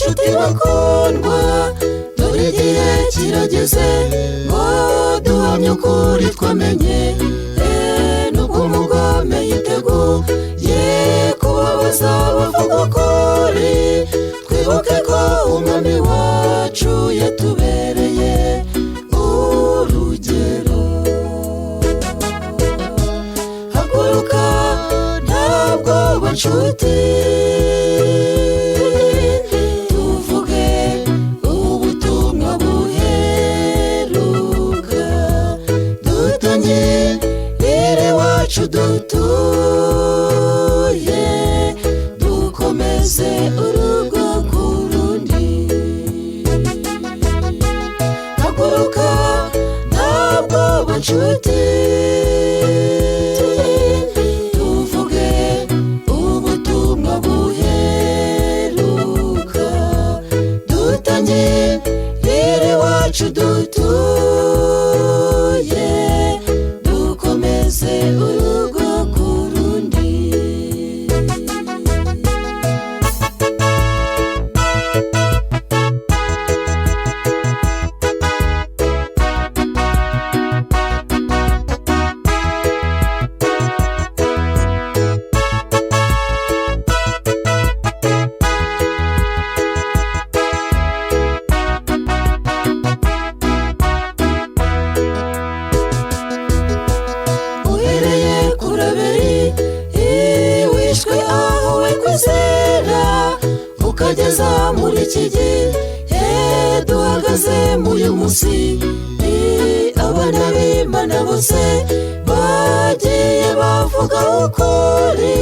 nshuti bakundwa, dore igihe kirageze ngo duhamye ukuri twamenye. Nubwo umugome yiteguye kubabaza abavuga ukuri, twibuke ko umwami wacu yatubereye urugero. Haguruka ntabwo nshuti, tuvuge ubutumwa buheruka, dutangire iwacu dutuye, dukomeze urugo ku rundi. Haguruka ntabwo nshuti, tuvuge ubutumwa buheruka, dutangire iwacu dutuye, dukomeze urugo ku rundi. Uhereye kuri Abeli wishwe aho we kwizera, ukageza muri iki gihe duhagaze muri uyu munsi, abana b'Imana bose bagiye bavuga ukuri,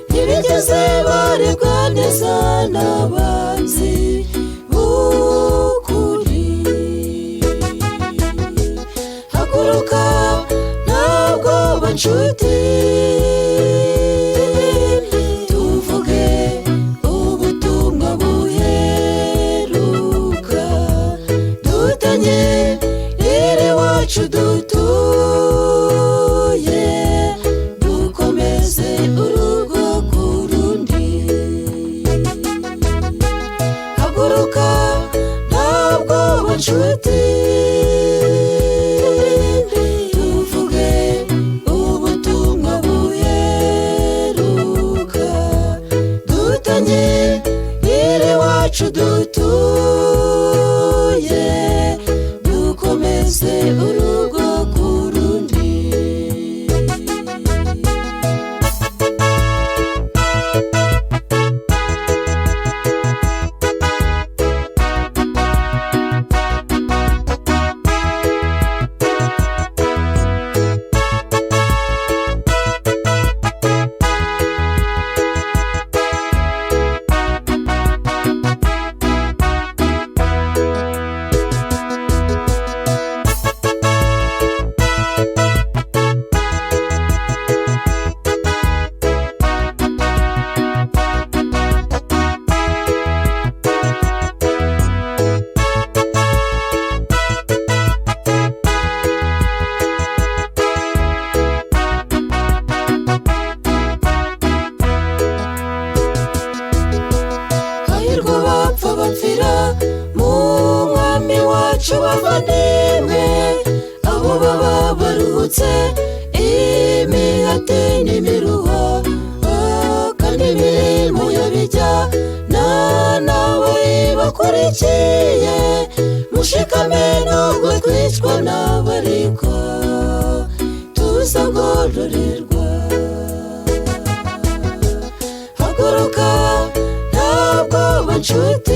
ntibigeze barebwa neza n'abanzi b'ukuri. Haguruka ntabwo nshuti, tuvuge ubutumwa buheruka, dutangire iwacu dutuye, dukomeze urugo ku rundi. Haguruka ntabwo nshuti, tuvuge ubutumwa buheruka, dutangire iwacu dutuye, dukomeze urugo ku rundi. Hahirwa abapfa bapfira mu mwami wacu bavandimwe, abo baba baruhutse imihate n'imiruho, kandi imirimo yabijyana nabo ibakurikiye. Mushikame nubwo twicwa n'abariko, tuzagororerwa. Haguruka ntabwo nshuti,